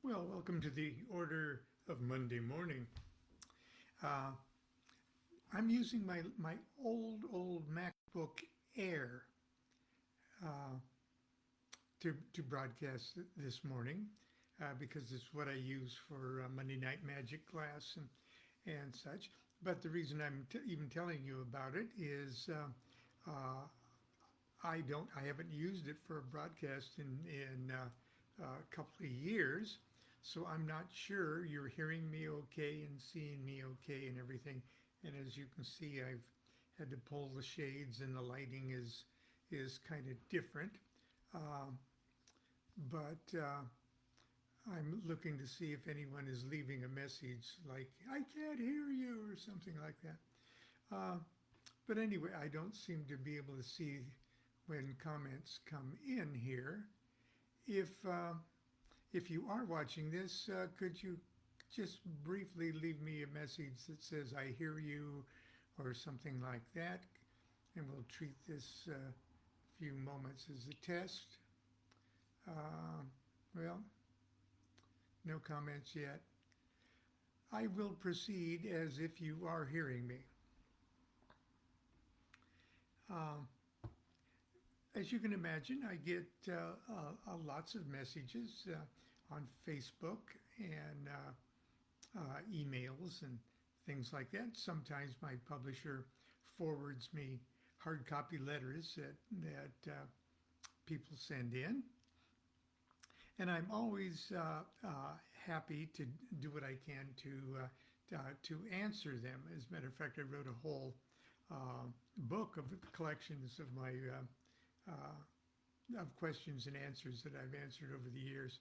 Well, welcome to the order of Monday morning. Uh, I'm using my old MacBook Air uh, to broadcast this morning because it's what I use for Monday Night Magic class and such. But the reason I'm even telling you about it is I haven't used it for a broadcast in a couple of years, so I'm not sure you're hearing me okay and seeing me okay and everything. And as you can see, I've had to pull the shades and the lighting is kind of different. Um, but I'm looking to see if anyone is leaving a message like "I can't hear you" or something like that. Uh, but anyway, I don't seem to be able to see when comments come in here. If if you are watching this, could you just briefly leave me a message that says "I hear you" or something like that, and we'll treat this few moments as a test. Uh, well, no comments yet. I will proceed as if you are hearing me. Um, as you can imagine, I get lots of messages on Facebook and emails and things like that. Sometimes my publisher forwards me hard copy letters that people send in, and I'm always happy to do what I can to answer them. As a matter of fact, I wrote a whole book of collections of my of questions and answers that I've answered over the years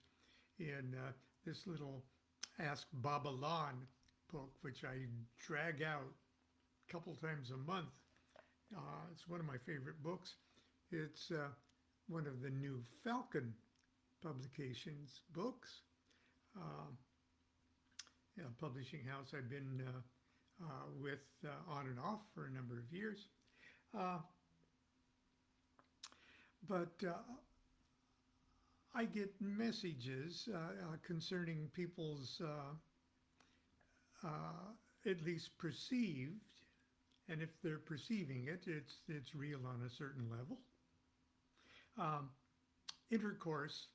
in this little Ask Baba Lon book, which I drag out a couple times a month. It's one of my favorite books. It's one of the new Falcon publications books. Uh, yeah, publishing house I've been with on and off for a number of years. Uh, but I get messages concerning people's at least perceived, and if they're perceiving it, it's real on a certain level. Um, Intercourse,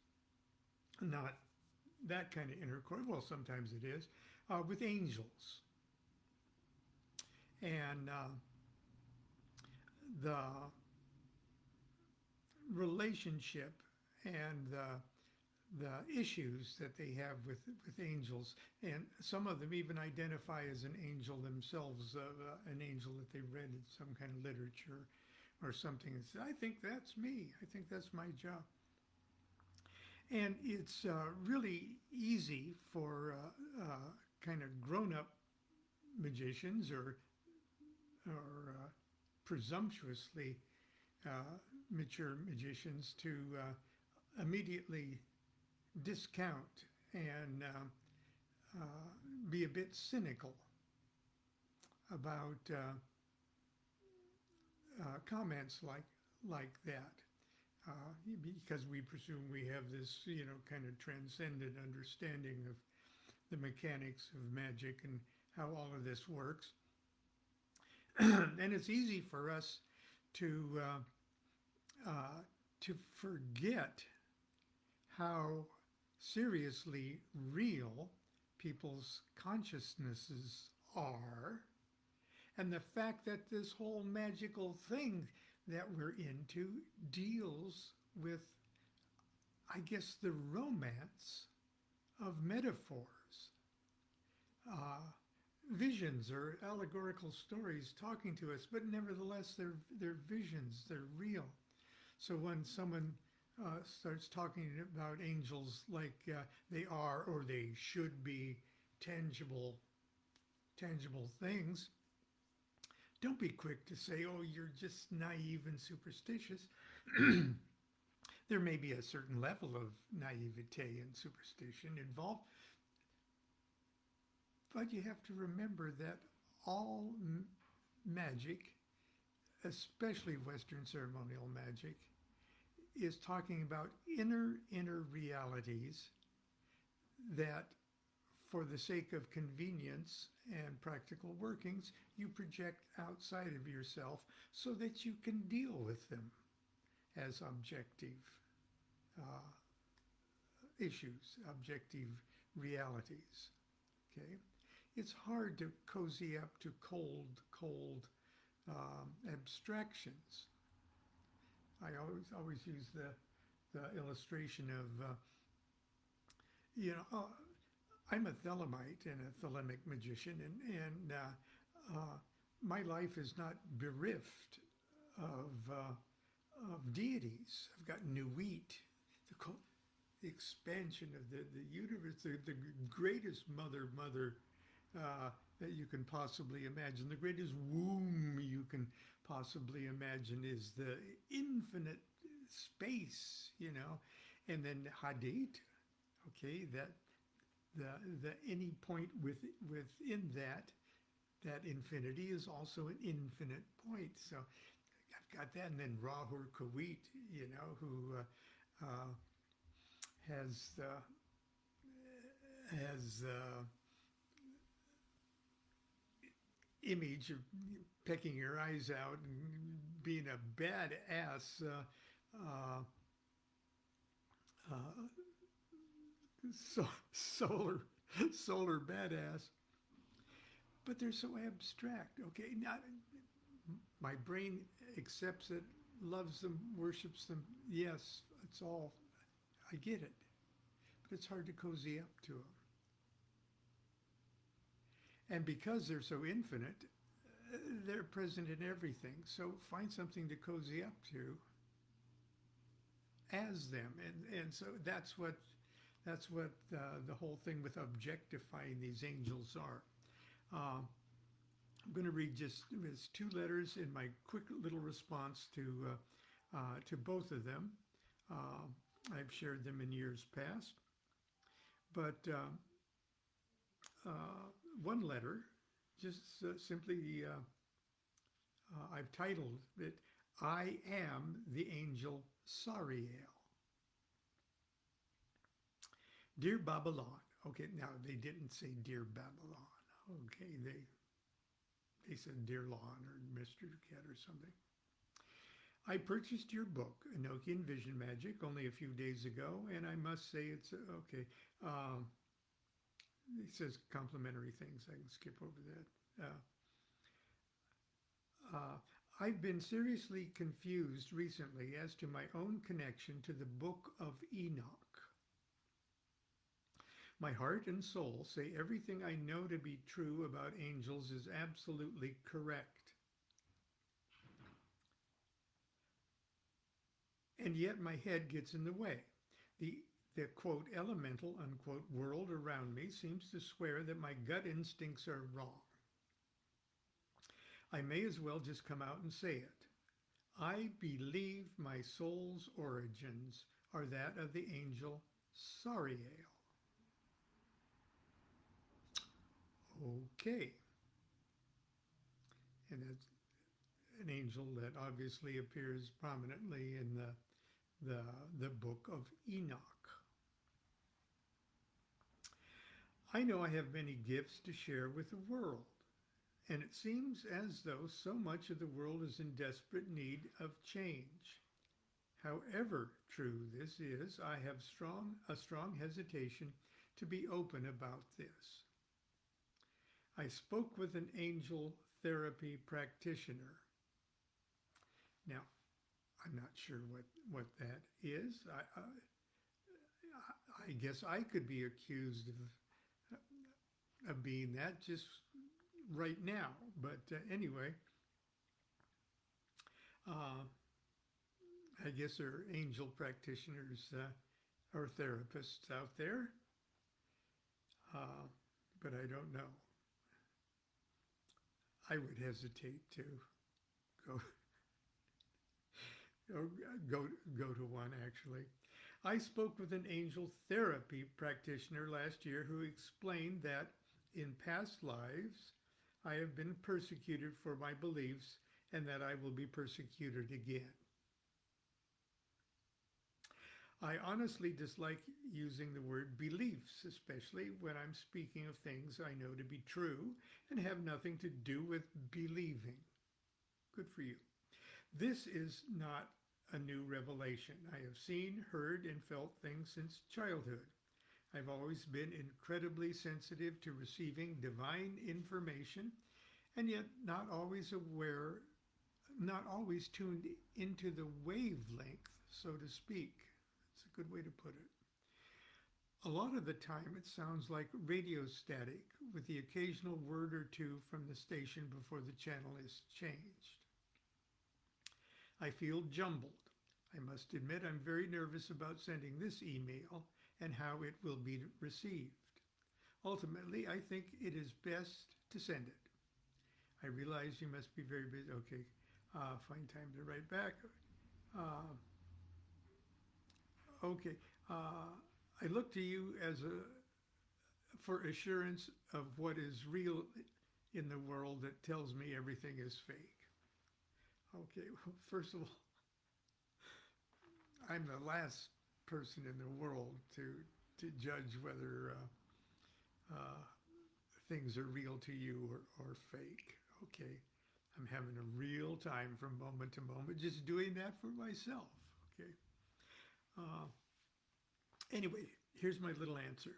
not that kind of intercourse. Well, sometimes it is with angels, and the relationship and the issues that they have with angels, and some of them even identify as an angel themselves, an angel that they read in some kind of literature or something. And say, I think that's me. I think that's my job. And it's really easy for kind of grown-up magicians or presumptuously mature magicians to immediately discount and be a bit cynical about comments like that. Because we presume we have this, kind of transcendent understanding of the mechanics of magic and how all of this works. And it's easy for us to forget how seriously real people's consciousnesses are, and the fact that this whole magical thing that we're into deals with, I guess, the romance of metaphors, uh, visions or allegorical stories talking to us, but nevertheless they're visions, they're real. So when someone starts talking about angels like they are or they should be tangible things, don't be quick to say, oh, you're just naive and superstitious. There may be a certain level of naivete and superstition involved, but you have to remember that all magic, especially Western ceremonial magic, is talking about inner realities that for the sake of convenience and practical workings, you project outside of yourself so that you can deal with them as objective uh, issues, objective realities. Okay? It's hard to cozy up to cold abstractions. I always use the illustration of, I'm a Thelemite and a Thelemic magician, and my life is not bereft of deities. I've got Nuit, the expansion of the universe, the greatest mother that you can possibly imagine. The greatest womb you can possibly imagine is the infinite space, and then Hadit, okay, that the any point within that infinity is also an infinite point. So I've got that, and then Rahur Kawit, who has image of pecking your eyes out and being a badass solar badass, but they're so abstract. Okay, not my brain accepts it, loves them, worships them. Yes, it's all, I get it, but it's hard to cozy up to them. And because they're so infinite, they're present in everything. So find something to cozy up to as them. And so that's what the whole thing with objectifying these angels are. I'm going to read just it's 2 letters in my quick little response to both of them. I've shared them in years past. But one letter, just simply, I've titled it, I am the Angel Sarel. Dear Babylon. Okay, now they didn't say Dear Babylon. Okay, they said Dear Lon or Mr. DuQuette or something. I purchased your book, Enochian Vision Magic, only a few days ago, and I must say it's okay. It says complimentary things. I can skip over that. I've been seriously confused recently as to my own connection to the Book of Enoch. My heart and soul say everything I know to be true about angels is absolutely correct. And yet my head gets in the way. The quote, elemental, unquote, world around me seems to swear that my gut instincts are wrong. I may as well just come out and say it. I believe my soul's origins are that of the angel Sarel. Okay. And it's an angel that obviously appears prominently in the book of Enoch. I know I have many gifts to share with the world, and it seems as though so much of the world is in desperate need of change. However true this is, I have a strong hesitation to be open about this. I spoke with an angel therapy practitioner. Now, I'm not sure what that is. I guess I could be accused of being that just right now. But anyway, I guess there are angel practitioners or therapists out there, but I don't know. I would hesitate to go to one, actually. I spoke with an angel therapy practitioner last year who explained that in past lives, I have been persecuted for my beliefs and that I will be persecuted again. I honestly dislike using the word beliefs, especially when I'm speaking of things I know to be true and have nothing to do with believing. Good for you. This is not a new revelation. I have seen, heard, and felt things since childhood. I've always been incredibly sensitive to receiving divine information and yet not always aware, not always tuned into the wavelength, so to speak. That's a good way to put it. A lot of the time it sounds like radio static with the occasional word or two from the station before the channel is changed. I feel jumbled. I must admit I'm very nervous about sending this email and how it will be received. Ultimately, I think it is best to send it. I realize you must be very busy. Okay, find time to write back. Okay, I look to you for assurance of what is real in the world that tells me everything is fake. Okay, well, first of all, I'm the last person in the world to judge whether things are real to you or fake. Okay, I'm having a real time from moment to moment, just doing that for myself. Okay. Anyway, here's my little answer.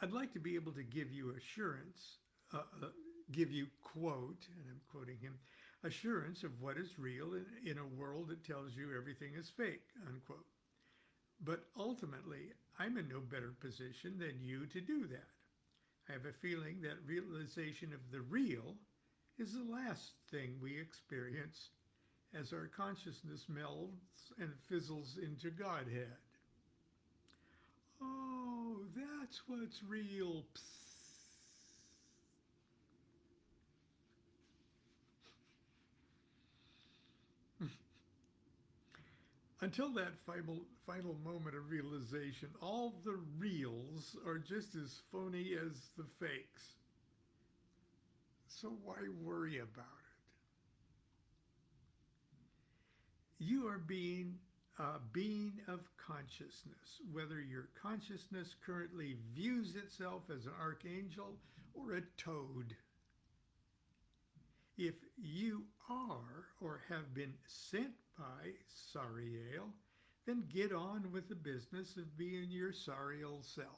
I'd like to be able to give you assurance, give you quote, and I'm quoting him, assurance of what is real in a world that tells you everything is fake, unquote. But ultimately, I'm in no better position than you to do that. I have a feeling that realization of the real is the last thing we experience as our consciousness melds and fizzles into Godhead. Oh, that's what's real. Until that final moment of realization, all the reals are just as phony as the fakes. So why worry about it? You are being a being of consciousness, whether your consciousness currently views itself as an archangel or a toad. If you are or have been sent by Sarel, then get on with the business of being your Sarel self.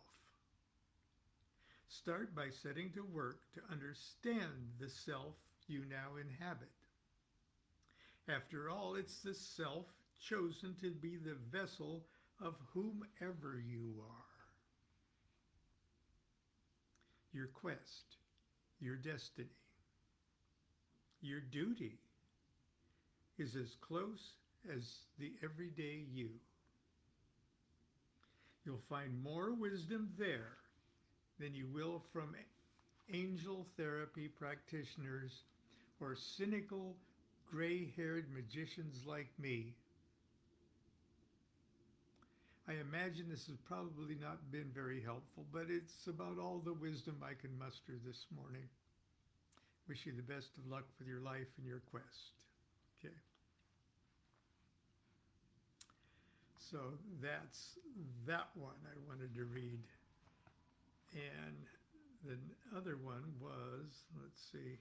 Start by setting to work to understand the self you now inhabit. After all, it's the self chosen to be the vessel of whomever you are. Your quest, your destiny, your duty is as close as the everyday you. You'll find more wisdom there than you will from angel therapy practitioners or cynical, gray-haired magicians like me. I imagine this has probably not been very helpful, but it's about all the wisdom I can muster this morning. Wish you the best of luck with your life and your quest. Okay. So that's that one I wanted to read. And the other one was, let's see.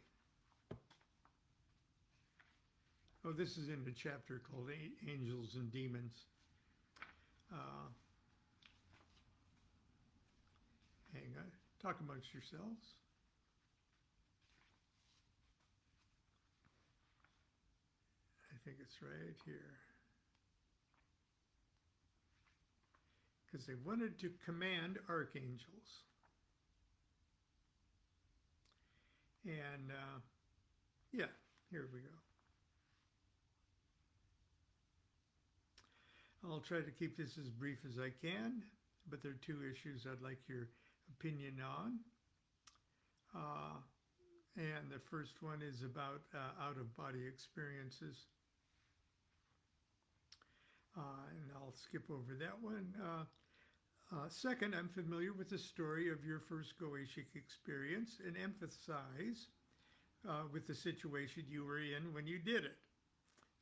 Oh, this is in a chapter called Angels and Demons. Hang on. Talk amongst yourselves. I think it's right here. Because they wanted to command archangels. And yeah, here we go. I'll try to keep this as brief as I can, but there are two issues I'd like your opinion on. And the first one is about out-of-body experiences. And I'll skip over that one. Second, I'm familiar with the story of your first Goetic experience and emphasize with the situation you were in when you did it.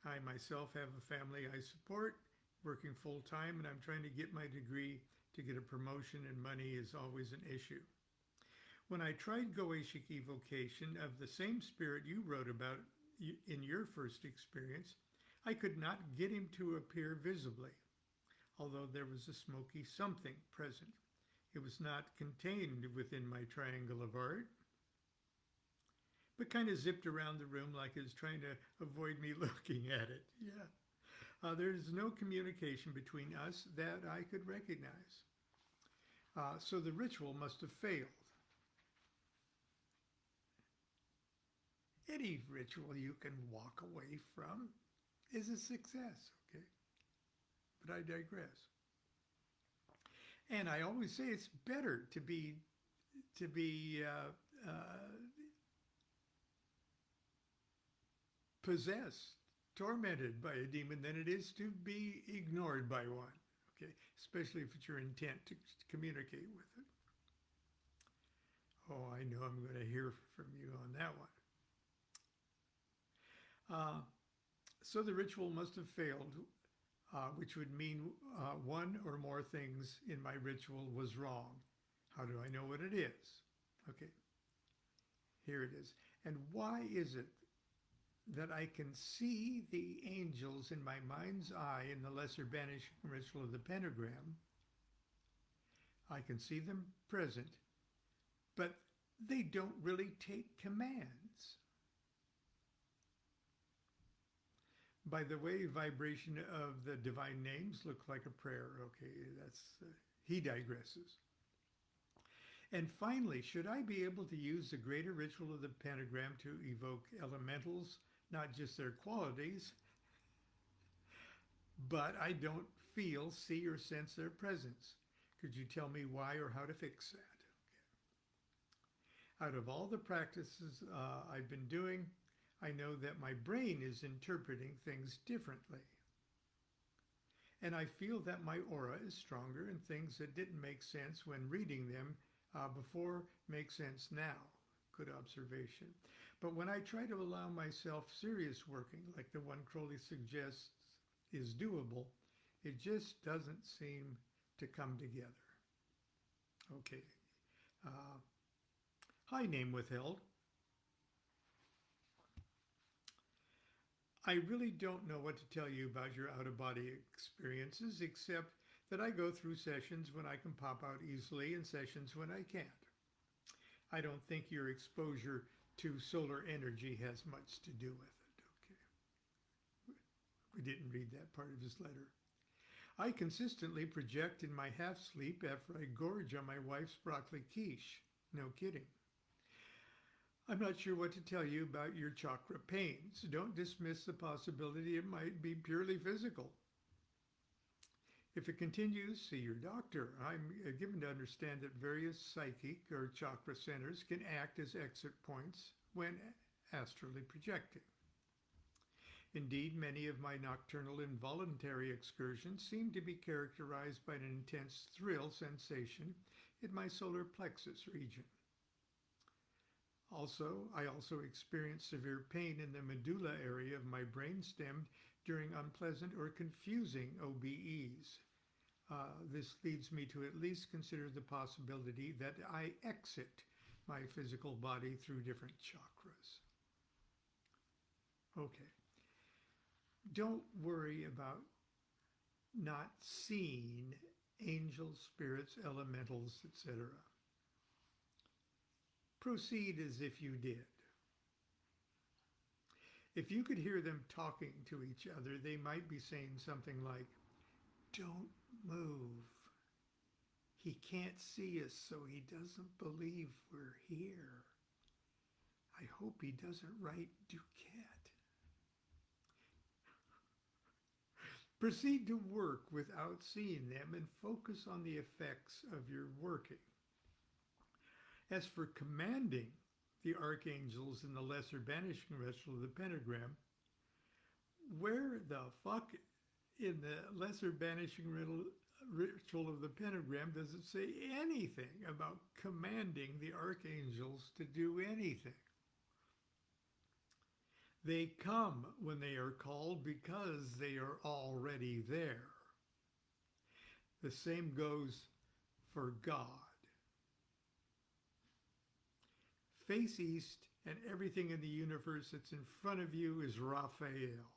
I myself have a family I support working full time, and I'm trying to get my degree to get a promotion, and money is always an issue. When I tried Goetic Evocation of the same spirit you wrote about in your first experience, I could not get him to appear visibly, although there was a smoky something present. It was not contained within my triangle of art, but kind of zipped around the room like it was trying to avoid me looking at it. Yeah. There's no communication between us that I could recognize. So the ritual must have failed. Any ritual you can walk away from is a success, okay? But I digress. And I always say it's better to be possessed, tormented by a demon than it is to be ignored by one, okay? Especially if it's your intent to communicate with it. Oh, I know I'm going to hear from you on that one. So the ritual must have failed, which would mean one or more things in my ritual was wrong. How do I know what it is? Okay, here it is. And why is it that I can see the angels in my mind's eye in the lesser banishing ritual of the pentagram? I can see them present, but they don't really take commands. By the way, vibration of the divine names look like a prayer. Okay, that's he digresses. And finally, should I be able to use the greater ritual of the pentagram to evoke elementals, not just their qualities, but I don't feel, see, or sense their presence? Could you tell me why or how to fix that? Okay. Out of all the practices I've been doing, I know that my brain is interpreting things differently. And I feel that my aura is stronger, and things that didn't make sense when reading them before make sense now. Good observation. But when I try to allow myself serious working, like the one Crowley suggests is doable, it just doesn't seem to come together. Okay. Hi, name withheld. I really don't know what to tell you about your out-of-body experiences, except that I go through sessions when I can pop out easily and sessions when I can't. I don't think your exposure to solar energy has much to do with it. Okay. We didn't read that part of his letter. I consistently project in my half-sleep after I gorge on my wife's broccoli quiche. No kidding. I'm not sure what to tell you about your chakra pains. Don't dismiss the possibility it might be purely physical. If it continues, see your doctor. I'm given to understand that various psychic or chakra centers can act as exit points when astrally projecting. Indeed, many of my nocturnal involuntary excursions seem to be characterized by an intense thrill sensation in my solar plexus region. I also experience severe pain in the medulla area of my brainstem during unpleasant or confusing OBEs. This leads me to at least consider the possibility that I exit my physical body through different chakras. Okay. Don't worry about not seeing angels, spirits, elementals, etc. Proceed as if you did. If you could hear them talking to each other, they might be saying something like, "Don't move. He can't see us, so he doesn't believe we're here. I hope he doesn't write DuQuette." Proceed to work without seeing them and focus on the effects of your working. As for commanding the archangels in the lesser banishing ritual of the pentagram, where the fuck in the lesser banishing ritual of the pentagram does it say anything about commanding the archangels to do anything? They come when they are called because they are already there. The same goes for God. Face east, and everything in the universe that's in front of you is Raphael.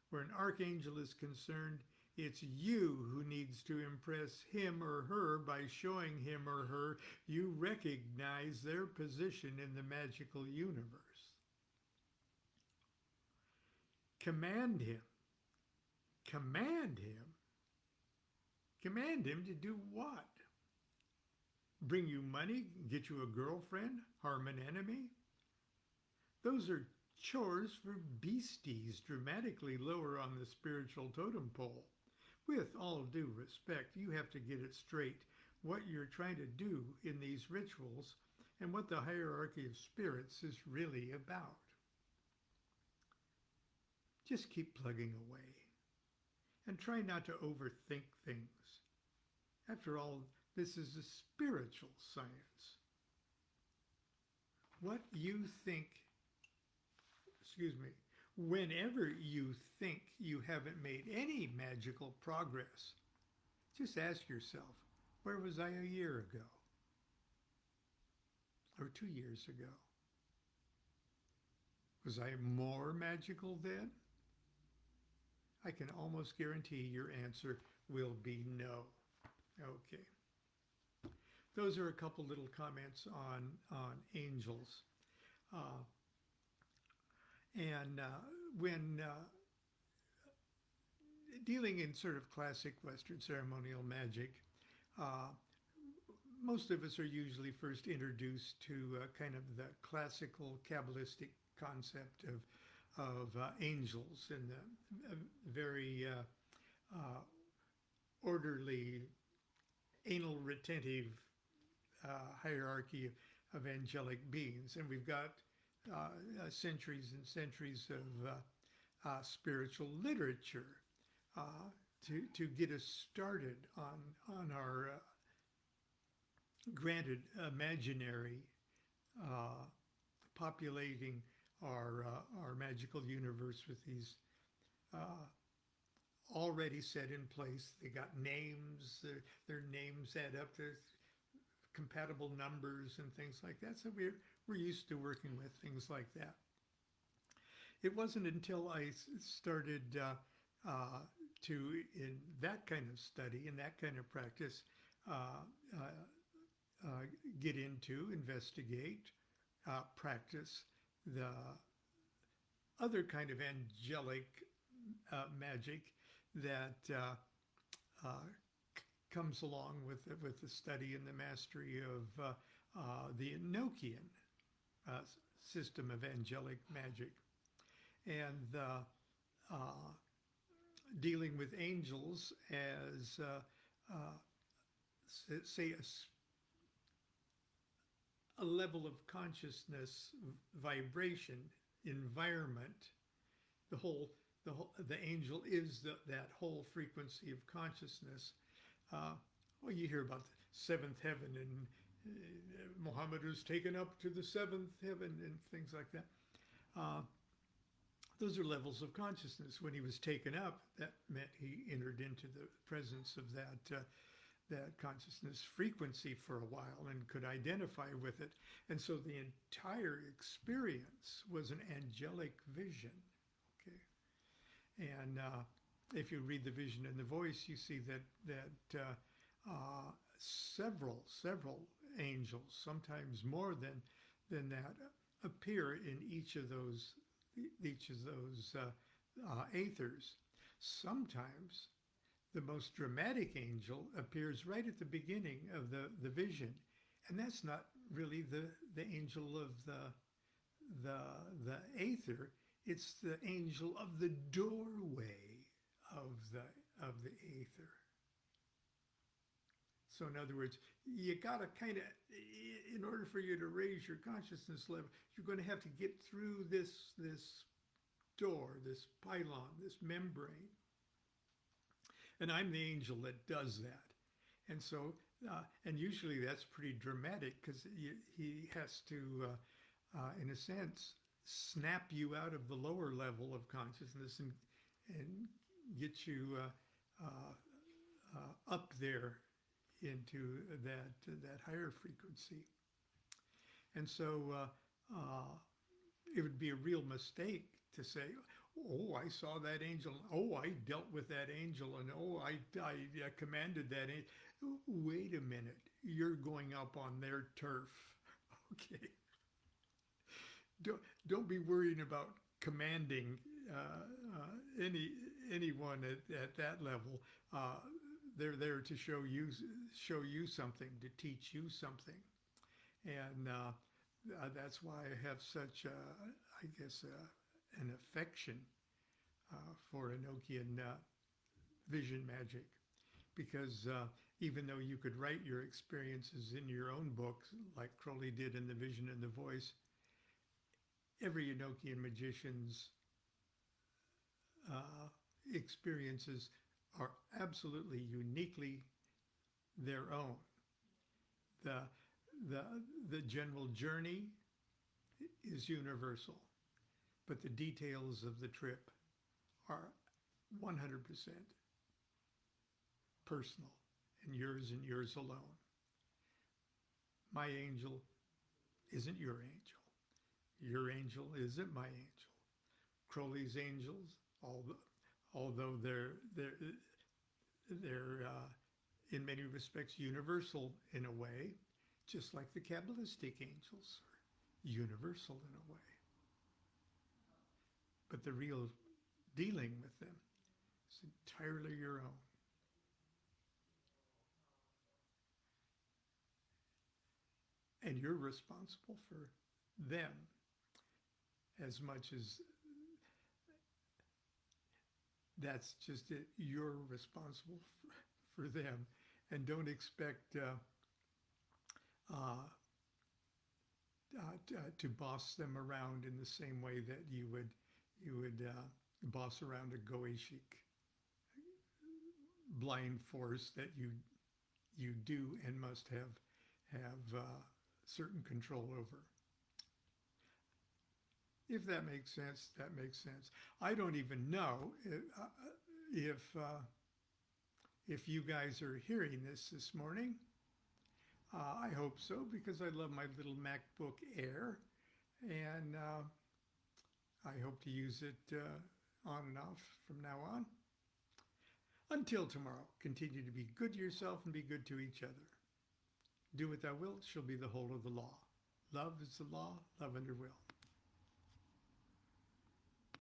Where an archangel is concerned, it's you who needs to impress him or her by showing him or her you recognize their position in the magical universe. Command him. Command him? Command him to do what? Bring you money, get you a girlfriend, harm an enemy? Those are chores for beasties dramatically lower on the spiritual totem pole. With all due respect, you have to get it straight what you're trying to do in these rituals and what the hierarchy of spirits is really about. Just keep plugging away and try not to overthink things. After all, this is a spiritual science. What you think, whenever you think you haven't made any magical progress, just ask yourself, where was I a year ago? Or 2 years ago? Was I more magical then? I can almost guarantee your answer will be no. Okay. Those are a couple little comments on angels. When dealing in sort of classic Western ceremonial magic, most of us are usually first introduced to kind of the classical Kabbalistic concept of angels and the very orderly, anal retentive hierarchy of angelic beings. And we've got centuries and centuries of spiritual literature to get us started on our granted imaginary populating our magical universe with these already set in place. They got names, their names add up to compatible numbers and things like that. So we're used to working with things like that. It wasn't until I started to, in that kind of study, in that kind of practice, get into, investigate, practice the other kind of angelic magic that comes along with the study and the mastery of the Enochian system of angelic magic. And dealing with angels as, say, a level of consciousness, vibration, environment. The angel is that whole frequency of consciousness. Well, you hear about the seventh heaven and Muhammad was taken up to the seventh heaven and things like that. Those are levels of consciousness. When he was taken up, that meant he entered into the presence of that consciousness frequency for a while and could identify with it. And so the entire experience was an angelic vision. Okay, and if you read the Vision and the Voice, you see that several angels, sometimes more than that, appear in each of those aethers. Sometimes the most dramatic angel appears right at the beginning of the vision, and that's not really the angel of the aether. It's the angel of the doorway of the aether. So in other words, you gotta kind of, in order for you to raise your consciousness level, you're going to have to get through this door, this pylon, this membrane. And I'm the angel that does that. And so, and usually that's pretty dramatic because he has to, in a sense, snap you out of the lower level of consciousness and get you up there into that higher frequency. And so it would be a real mistake to say, oh, I saw that angel. Oh, I dealt with that angel. And oh, I commanded that angel. Wait a minute. You're going up on their turf. Okay. Don't be worrying about commanding anyone at that level. They're there to show you something, to teach you something. And that's why I have such, I guess, an affection for Enochian vision magic. Because even though you could write your experiences in your own books, like Crowley did in The Vision and the Voice, every Enochian magician's experiences are absolutely uniquely their own. The general journey is universal, but the details of the trip are 100% personal and yours alone. My angel isn't your angel. Your angel isn't my angel. Crowley's angels, although they're in many respects universal in a way, just like the Kabbalistic angels are universal in a way. But the real dealing with them is entirely your own. And you're responsible for them as much as that's just it. You're responsible for them. And don't expect to boss them around in the same way that you would boss around a Goetic blind force that you do and must have certain control over. If that makes sense, that makes sense. I don't even know if you guys are hearing this morning. I hope so, because I love my little MacBook Air, and I hope to use it on and off from now on. Until tomorrow, continue to be good to yourself and be good to each other. Do what thou wilt shall be the whole of the law. Love is the law, love under will.